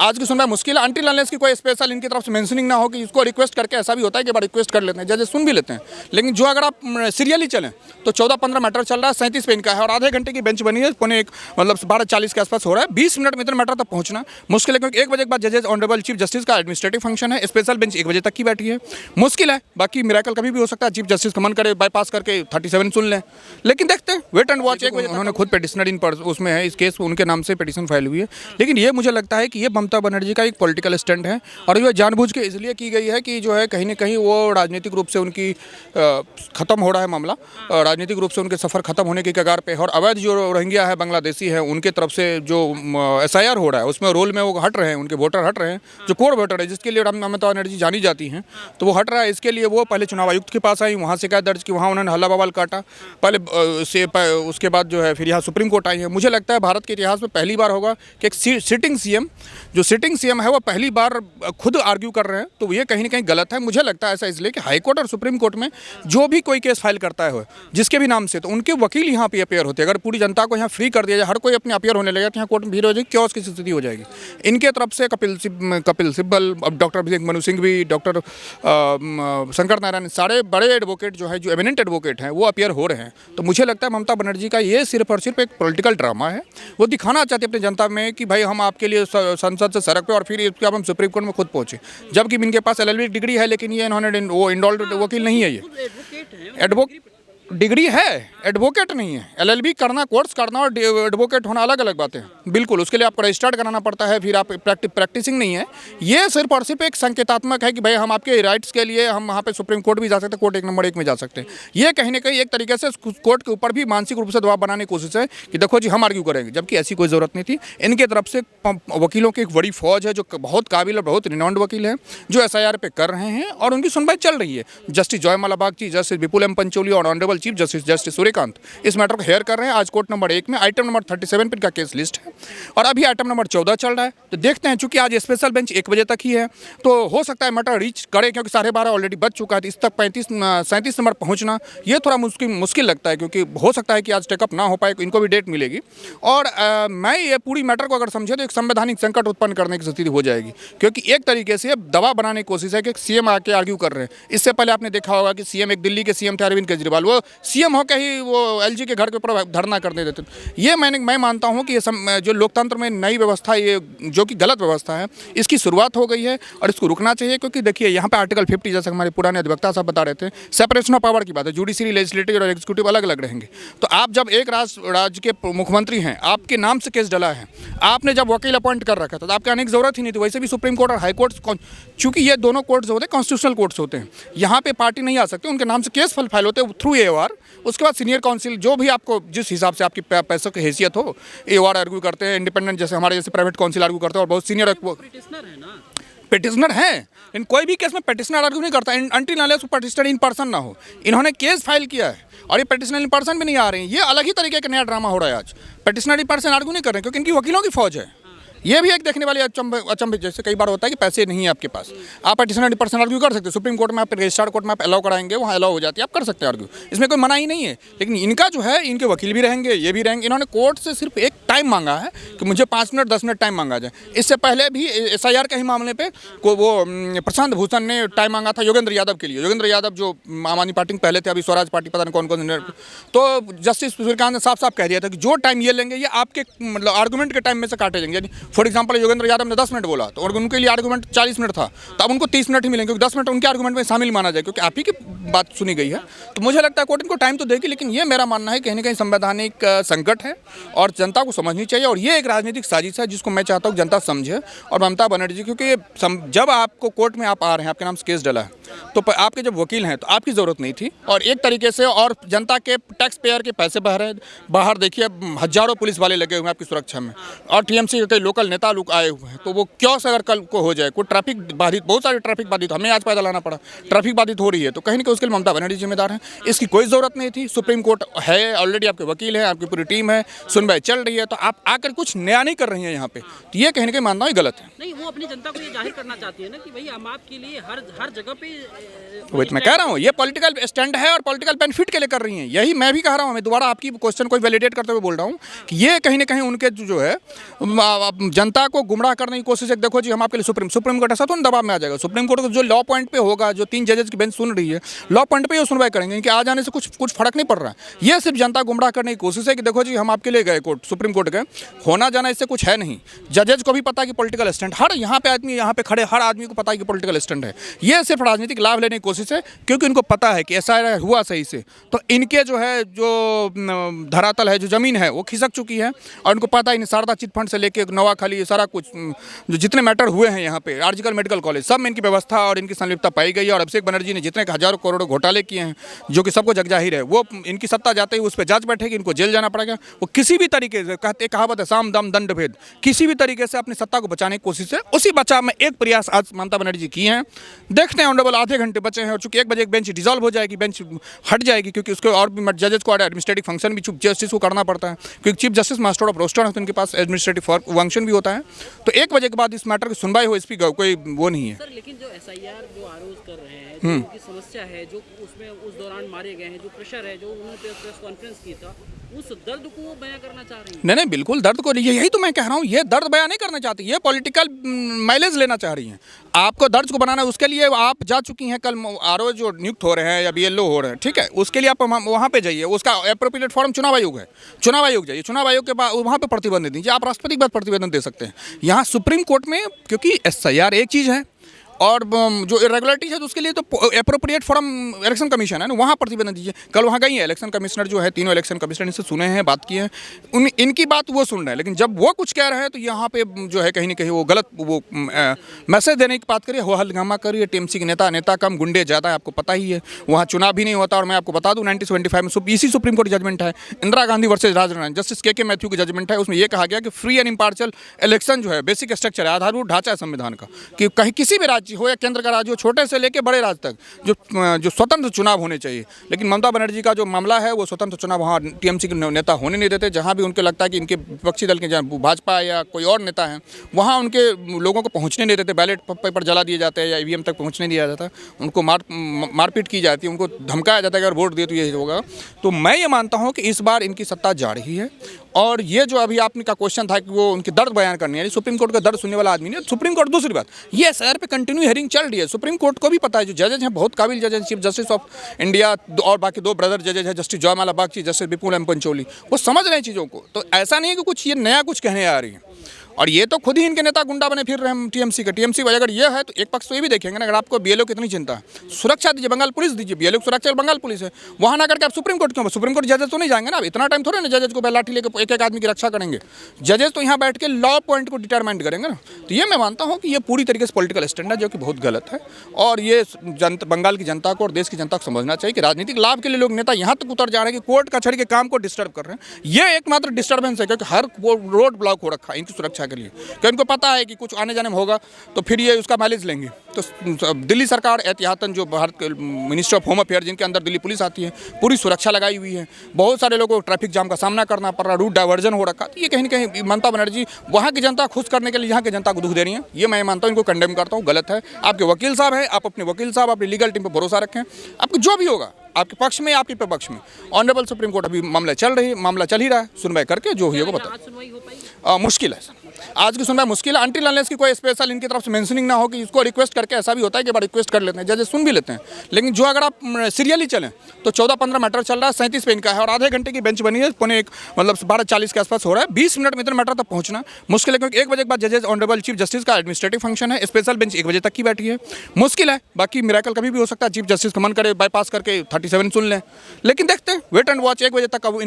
आज की सुनवाई मुश्किल है अनटिल अनलेस की कोई स्पेशल इनकी तरफ से मेंशनिंग ना हो कि इसको रिक्वेस्ट करके। ऐसा भी होता है कि बार रिक्वेस्ट कर लेते हैं, जजेस सुन भी लेते हैं, लेकिन जो अगर आप सीरियली चलें तो 14-15 मैटर चल रहा है, 37 पे इनका है और आधे घंटे की बेंच बनी है, पौने एक मतलब 12:40 के आसपास हो रहा है। 20 मिनट में इतने मैटर तक पहुंचना मुश्किल है, क्योंकि 1 बजे के बाद जजेस ऑनरेबल चीफ जस्टिस का एडमिनिस्ट्रेटिव फंक्शन है, स्पेशल बेंच 1 बजे तक की बैठी है, मुश्किल है। बाकी मिरेकल कभी भी हो सकता है, चीफ जस्टिस का मन करे बाईपास करके 37 सुन लें, लेकिन देखते हैं, वेट एंड वॉच। उन्होंने खुद पिटिशनर इन पर उसमें है, इस केस उनके नाम से पिटिशन फाइल हुई है, लेकिन ये मुझे लगता है कि ये ममता बनर्जी का एक पॉलिटिकल स्टंट है और ये जानबूझ के इसलिए की गई है कि जो है कहीं ना कहीं वो राजनीतिक रूप से उनकी ख़त्म हो रहा है मामला, राजनीतिक रूप से उनके सफ़र ख़त्म होने की कगार पे है। और अवैध जो रोहिंग्या है, बांग्लादेशी है, उनके तरफ से जो SIR हो रहा है उसमें रोल में वो हट रहे हैं, उनके वोटर हट रहे हैं, जो कोर वोटर है जिसके लिए ममता बनर्जी जानी जाती हैं, तो वो हट रहा है। इसके लिए वो पहले चुनाव आयुक्त के पास आई, वहाँ शिकायत दर्ज की, वहाँ उन्होंने हल्ला बवाल काटा पहले से, उसके बाद जो है फिर यहाँ सुप्रीम कोर्ट आई है। मुझे लगता है भारत के इतिहास में पहली बार होगा कि एक सिटिंग सीएम है वो पहली बार खुद आर्ग्यू कर रहे हैं, तो ये कहीं ना कहीं गलत है। मुझे लगता है ऐसा इसलिए कि हाई कोर्ट और सुप्रीम कोर्ट में जो भी कोई केस फाइल करता है जिसके भी नाम से, तो उनके वकील यहाँ पे अपेयर होते हैं। अगर पूरी जनता को यहाँ फ्री कर दिया जाए, हर कोई अपने अपेयर होने लगेगा तो यहाँ कोर्ट में भीड़ हो जाएगी, क्योस की स्थिति हो जाएगी। इनके तरफ से कपिल सिब्बल, अब डॉक्टर अभिषेक मनु सिंह भी, डॉक्टर शंकर नारायण, सारे बड़े एडवोकेट जो है, जो एमिनेंट एडवोकेट हैं, वो अपेयर हो रहे हैं। तो मुझे लगता है ममता बनर्जी का ये सिर्फ और सिर्फ एक पॉलिटिकल ड्रामा है। वो दिखाना चाहते हैं अपनी जनता में कि भाई हम आपके लिए संसद से सड़क पे और फिर इसके बाद हम सुप्रीम कोर्ट में खुद पहुंचे, जबकि इनके पास LLB डिग्री है, लेकिन ये इन्होंने वो इंडोल्ड वकील नहीं है, ये डिग्री है, एडवोकेट नहीं है। LLB करना, कोर्स करना और एडवोकेट होना अलग अलग बातें हैं, बिल्कुल। उसके लिए आपको रजिस्टर्ड कराना पड़ता है, फिर आप प्रैक्टिसिंग नहीं है। ये सिर्फ और सिर्फ एक संकेतात्मक है कि भाई हम आपके राइट्स के लिए हम वहाँ पे सुप्रीम कोर्ट भी जा सकते हैं, कोर्ट 1 नंबर 1 में जा सकते हैं। ये कहीं ना कहीं एक तरीके से कोर्ट के ऊपर भी मानसिक रूप से दबाव बनाने की कोशिश है कि देखो जी हम आर्ग्यू करेंगे, जबकि ऐसी कोई ज़रूरत नहीं थी। इनके तरफ से वकीलों की एक बड़ी फौज है जो बहुत काबिल और बहुत रिनाउंड वकील हैं, जो SIR पे कर रहे हैं और उनकी सुनवाई चल रही है। जस्टिस जयमाला बागची, जस्टिस विपुल M पंचोली और ऑनरेबल चीफ जस्टिस सूर्यकांत इस मैटर को हेयर कर रहे हैं। आज कोर्ट नंबर 1 में आइटम नंबर 37 पर इनका केस लिस्ट है और अभी आइटम नंबर 14 चल रहा है। तो देखते हैं, चूंकि आज स्पेशल बेंच 1 बजे तक ही है, तो हो सकता है मैटर रीच करे, क्योंकि 12:30 ऑलरेडी बज चुका है। तो इस तक 37 नंबर पहुंचना ये थोड़ा मुश्किल लगता है, क्योंकि हो सकता है कि आज टेकअप ना हो पाए, इनको भी डेट मिलेगी। और मैं ये पूरी मैटर को अगर समझे तो एक संवैधानिक संकट उत्पन्न करने की स्थिति हो जाएगी, क्योंकि एक तरीके से दबाव बनाने की कोशिश है कि सीएम आके आर्ग्यू कर रहे हैं। इससे पहले आपने देखा होगा कि सीएम, एक दिल्ली के सीएम थे अरविंद केजरीवाल, वो सीएम होकर ही वो LG के घर के ऊपर धरना करने देते। ये मैं मानता हूँ कि ये जो लोकतंत्र में नई व्यवस्था, ये जो कि गलत व्यवस्था है, इसकी शुरुआत हो गई है और इसको रुकना चाहिए। क्योंकि देखिए यहाँ पे आर्टिकल 50, जैसे हमारे पुराने अधिवक्ता साहब बता रहे थे, सेपरेशन ऑफ पावर की बात है, जुडिशरी, लेजिस्लेटिव और एग्जीक्यूटिव अलग अलग रहेंगे। तो आप जब एक राज्य के मुख्यमंत्री हैं, आपके नाम से केस डला है, आपने जब वकील अपॉइंट कर रखा था, तो आपके आने की जरूरत ही नहीं थी। वैसे भी सुप्रीम कोर्ट और हाई कोर्ट, चूंकि ये दोनों कोर्ट्स होते हैं कॉन्स्टिट्यूशनल कोर्ट्स होते हैं, यहाँ पे पार्टी नहीं आ सकती, उनके नाम से केस फाइल होते हैं थ्रू AOR। उसके बाद सीनियर काउंसिल, जो भी आपको जिस हिसाब से आपकी पैसों की हैसियत हो, AOR आर्ग्यू करते हैं, इंडिपेंडेंट जैसे हमारे जैसे प्राइवेट काउंसिल आर्ग्यू करते हैं, और बहुत सीनियर पिटिशनर हैं। इन कोई भी केस में पिटिशनर आर्ग्यू नहीं करता until unless petitioner in person ना हो। इन्होंने केस फाइल किया है और ये पिटिशनर इन पर्सन भी नहीं आ रहे हैं। ये अलग ही तरीके का नया ड्रामा हो रहा है। आज पिटिशनर इन पर्सन आर्ग्यू नहीं कर रहे हैं, क्योंकि इनकी वकीलों की फौज है। ये भी एक देखने वाली अचंभित, जैसे कई बार होता है कि पैसे नहीं है आपके पास, आप पिटिशनर पर्सन आर्ग्यू कर सकते हैं। सुप्रीम कोर्ट में आप रजिस्टर्ड कोर्ट में आप अलाउ कराएंगे, वहाँ अलाउ हो जाती है, आप कर सकते हैं आर्ग्यू, इसमें कोई मना ही नहीं है। लेकिन इनका जो है, इनके वकील भी रहेंगे, ये भी रहेंगे। इन्होंने कोर्ट से सिर्फ एक टाइम मांगा है कि मुझे 5 मिनट 10 मिनट टाइम मांगा जाए। इससे पहले भी SIR के ही मामले पे वो प्रशांत भूषण ने टाइम मांगा था योगेंद्र यादव के लिए। योगेंद्र यादव जो आम आदमी पार्टी में पहले थे, अभी स्वराज पार्टी पता नहीं कौन कौन। तो जस्टिस सूर्यकांत ने साफ साफ कह दिया था कि जो टाइम ये लेंगे, ये आपके मतलब आर्गूमेंट के टाइम में से काटे जाएंगे। फॉर एग्जाम्पल योगेंद्र यादव ने 10 मिनट बोला, तो और उनके लिए आर्गुमेंट 40 मिनट था, तो अब उनको 30 मिनट ही मिलेंगे, क्योंकि 10 मिनट उनके आर्गुमेंट में शामिल माना जाए, क्योंकि आप ही की बात सुनी गई है। तो मुझे लगता है कोर्ट इनको टाइम तो देगी, लेकिन ये मेरा मानना है कहीं ना कहीं संवैधानिक संकट है और जनता को समझनी चाहिए। और ये एक राजनीतिक साजिश है जिसको मैं चाहता हूँ जनता समझे। और ममता बनर्जी, क्योंकि जब आपको कोर्ट में आप आ रहे हैं, आपके नाम से केस डला है, तो आपके जब वकील हैं तो आपकी ज़रूरत नहीं थी। और एक तरीके से और जनता के टैक्स पेयर के पैसे बाहर देखिए, हजारों पुलिस वाले लगे हुए हैं आपकी सुरक्षा में, और TMC के लोकल नेता लोग आए हुए हैं। तो वो क्यों से अगर कल को हो जाए कोई ट्रैफिक बाधित, बहुत सारे ट्रैफिक बाधित, हमें आज पैदल आना पड़ा, ट्रैफिक बाधित हो रही है, तो कहीं ना कहीं उसके लिए ममता बनर्जी जिम्मेदार है। इसकी कोई ज़रूरत नहीं थी। सुप्रीम कोर्ट है ऑलरेडी, आपके वकील हैं, आपकी पूरी टीम है, सुनवाई चल रही है, तो आप आकर कुछ नया नहीं कर रही हैं यहाँ पे। तो ये कहीं ना कहीं मानना ही गलत है। नहीं, वो अपनी जनता को ये जाहिर करना चाहती है ना कि भाई हम आपके लिए हर जगह पे वही तो मैं कह रहा हूँ, ये पॉलिटिकल स्टैंड है और पॉलिटिकल बेनिफिट के लिए कर रही हैं। यही मैं भी कह रहा हूँ, मैं दोबारा आपकी क्वेश्चन को वैलिडेट करते हुए बोल रहा हूँ कि ये कहीं ना कहीं उनके जो है जनता को गुमराह करने की कोशिश है। देखो जी, हम आपके लिए सुप्रीम कोर्ट ऐसा तो नहीं दबाव में आ जाएगा। सुप्रीम कोर्ट जो लॉ पॉइंट पे होगा, जो 3 जजेस की बेंच सुन रही है, लॉ पॉइंट पे ये सुनवाई करेंगे। इनके आ जाने से कुछ फर्क नहीं पड़ रहा है। ये सिर्फ जनता गुमराह करने की कोशिश है कि देखो जी, हम आपके लिए गए कोर्ट, सुप्रीम कोर्ट गए, होना जाना इससे कुछ है नहीं। जजेज को भी पता है कि पॉलिटिकल स्टैंड, हर यहाँ पे आदमी, यहाँ पे खड़े हर आदमी को पता है कि पॉलिटिकल स्टैंड है। ये सिर्फ राजनीतिक लाभ लेने की कोशिश है, क्योंकि इनको पता है कि ऐसा हुआ सही से तो इनके जो है, जो धरातल है, जो जमीन है, वो खिसक चुकी है। और उनको पता है इन शारदा चिट फंड से लेके नवाखाली, सारा कुछ जो जितने मैटर हुए हैं यहाँ पे, आर्जिकल मेडिकल कॉलेज, सब में इनकी व्यवस्था और इनकी संलिप्तता पाई गई है। और अभिषेक बनर्जी ने जितने हजारों करोड़ों घोटाले किए हैं, जो कि सबको जगजाहिर है, वो इनकी सत्ता जाते ही उस पर जांच बैठेगी, इनको जेल जाना पड़ेगा। वो किसी भी तरीके से, कहते कहावत है, साम दाम दंड भेद, किसी भी तरीके से अपनी सत्ता को बचाने की कोशिश है। उसी बचाव में एक प्रयास आज ममता बनर्जी की हैं। देखते हैं, ऑनरेबल आधे घंटे बचे हैं और चूंकि 1 बजे एक बेंच डिसॉल्व हो जाएगी, बेंच हट जाएगी, क्योंकि उसके और भी जजेस को एडमिनिस्ट्रेटिव फंक्शन भी चीफ जस्टिस को करना पड़ता है, क्योंकि chief justice master of roster है, तो उनके पास एडमिनिस्ट्रेटिव फंक्शन भी होता है। तो 1 बजे के बाद इस मैटर की सुनवाई हो, इस पर कोई वो नहीं है। सर, लेकिन जो एसआईआर जो आरोप कर रहे हैं, जो उनकी समस्या है, जो उसमें उस दौरान मारे गए हैं, जो प्रेशर है, जो उन्होंने प्रेस कॉन्फ्रेंस की था, उस दर्द को वो बयां करना चाह रही हैं। नहीं, बिल्कुल दर्द को, यही तो मैं कह रहा हूँ, ये दर्द बयां नहीं करना चाहती, ये पॉलिटिकल माइलेज लेना चाह रही हैं। आपको दर्द को बनाना है, उसके लिए आप जा चुकी हैं। कल आरओ जो नियुक्त हो रहे हैं या बीएलओ हो रहे हैं, ठीक है, उसके लिए आप वहाँ पे जाइए, उसका एप्रोप्रिएट फॉर्म चुनाव आयोग है, चुनाव आयोग जाइए, चुनाव आयोग के बाद वहाँ पे प्रतिबंध दीजिए। आप राष्ट्रपति के बाद प्रतिबंध दे सकते हैं। यहाँ सुप्रीम कोर्ट में, क्योंकि एसआईआर एक चीज़ है और जो इरेगुलरिटीज है, तो उसके लिए तो एप्रोप्रिएट फॉरम इलेक्शन कमीशन है ना, वहाँ प्रतिबंध दीजिए। कल वहाँ गई है इलेक्शन कमिश्नर जो है, तीनों इलेक्शन कमिश्नर, इनसे सुने हैं, बात की है, इनकी बात वो सुन रहे हैं। लेकिन जब वो कुछ कह रहे हैं तो यहाँ पे जो है कहीं ना कहीं वो गलत वो मैसेज देने की बात करिए, हो हंगामा करिए। टीएमसी के नेता कम, गुंडे ज़्यादा है, आपको पता ही है। वहाँ चुनाव भी नहीं होता। और मैं आपको बता दूँ, 1975 में इसी सुप्रीम कोर्ट जजमेंट है, इंदिरा गांधी वर्सेज राजनारायण, जस्टिस के मैथ्यू की जजमेंट है। उसमें यह कहा गया कि फ्री एंड इम्पार्शियल इलेक्शन जो है बेसिक स्ट्रक्चर है, आधारभूत ढांचा है संविधान का, कि कहीं किसी भी राज्य हो या केंद्र का राज्य, छोटे से लेके बड़े राज्य तक जो स्वतंत्र चुनाव होने चाहिए। लेकिन ममता बनर्जी का जो मामला है, वो स्वतंत्र चुनाव वहाँ टीएमसी के नेता होने नहीं देते। जहाँ भी उनको लगता है कि इनके विपक्षी दल के, जहाँ भाजपा या कोई और नेता हैं, वहाँ उनके लोगों को पहुँचने नहीं देते। बैलेट पेपर जला दिए जाते हैं या ईवीएम तक पहुँचने दिया जाता है। उनको मारपीट की जाती है, उनको धमकाया जाता है कि अगर वोट दिए तो ये होगा। तो मैं ये मानता हूँ कि इस बार इनकी सत्ता जा रही है। और ये जो अभी आपने का क्वेश्चन था कि वो उनके दर्द बयान करनी है, सुप्रीम कोर्ट का दर्द सुनने वाला आदमी नहीं। सुप्रीम कोर्ट, दूसरी बात, ये एसआईआर पे कंटिन्यू हियरिंग चल रही है। सुप्रीम कोर्ट को भी पता है, जो जजेज हैं बहुत काबिल जजेज, चीफ जस्टिस ऑफ इंडिया और बाकी 2 ब्रदर जजेज हैं, जस्टिस जयमाला बागची, जस्टिस विपुल एम पंचोली, वो समझ रहे हैं चीज़ों को। तो ऐसा नहीं है कि कुछ ये नया कुछ कहने आ रही है। और ये तो खुद ही इनके नेता गुंडा बने फिर रहे हैं टीएमसी के। टीएमसी अगर ये है तो एक पक्ष तो ये भी देखेंगे ना, अगर आपको बीएलओ की इतनी चिंता है, सुरक्षा दीजिए, बंगाल पुलिस दीजिए। बीएलओ की सुरक्षा बंगाल पुलिस है, वहाँ ना करके आप सुप्रीम कोर्ट क्यों? सुप्रीम कोर्ट जजेज तो नहीं जाएंगे ना, इतना टाइम थोड़े ना जजेज को लाठी लेकर एक आदमी की रक्षा करेंगे। जजेज तो यहाँ बैठ के लॉ पॉइंट को डिटरमाइन करेंगे ना। तो ये मैं मानता हूँ कि ये पूरी तरीके से पॉलिटिकल स्टैंड है, जो कि बहुत गलत है। और ये बंगाल की जनता को और देश की जनता को समझना चाहिए कि राजनीतिक लाभ के लिए लोग नेता यहाँ तक उतर जा रहे हैं कि कोर्ट कचहरी के काम को डिस्टर्ब कर रहे हैं। ये एकमात्र डिस्टर्बेंस है, क्योंकि हर रोड ब्लॉक हो रखा है इनकी सुरक्षा के लिए, क्योंकि इनको पता है कि कुछ आने जाने में होगा तो फिर ये उसका माइलेज लेंगे। तो दिल्ली सरकार एहतियातन, जो भारत के मिनिस्ट्री ऑफ होम अफेयर, जिनके अंदर दिल्ली पुलिस आती है, पूरी सुरक्षा लगाई हुई है। बहुत सारे लोगों को ट्रैफिक जाम का सामना करना पड़ रहा, रूट डाइवर्जन हो रखा। तो ये कहीं ना कहीं ममता बनर्जी वहाँ की जनता खुश करने के लिए यहाँ की जनता को दुख दे रही है। ये मैं मानता हूँ, इनको कंडेम करता हूँ, गलत है। आपके वकील साहब हैं, आप अपने वकील साहब, अपनी लीगल टीम पर भरोसा रखें। आपको जो भी होगा, आपके पक्ष में, आपके विपक्ष में, ऑनरेबल सुप्रीम कोर्ट अभी मामला चल ही रहा है, सुनवाई करके जो होगा बता। मुश्किल है सर, आज की सुनवाई मुश्किल है, अनटिल अनलेस की कोई स्पेशल इनकी तरफ से मेंशनिंग ना हो कि इसको रिक्वेस्ट करके। ऐसा भी होता है कि बार रिक्वेस्ट कर लेते हैं, जजेस सुन भी लेते हैं। लेकिन जो अगर आप सीरियली चलें तो 14-15 मैटर चल रहा है, 37 पे इनका है और आधे घंटे की बेंच बनी है, पौने 12:40 के आसपास हो रहा है। 20 मिनट में इतना मैटर तक पहुंचना मुश्किल है, क्योंकि 1 बजे के बाद जजेस ऑनरेबल चीफ जस्टिस का एडमिनिस्ट्रेटिव फंक्शन है, स्पेशल बेंच 1 बजे तक की बैठी है। मुश्किल है, बाकी मिरेकल कभी भी हो सकता है, चीफ जस्टिस का मन करे बाईपास करके 37 सुन लें। लेकिन देखते हैं, वेट एंड वॉच। 1 बजे तक अब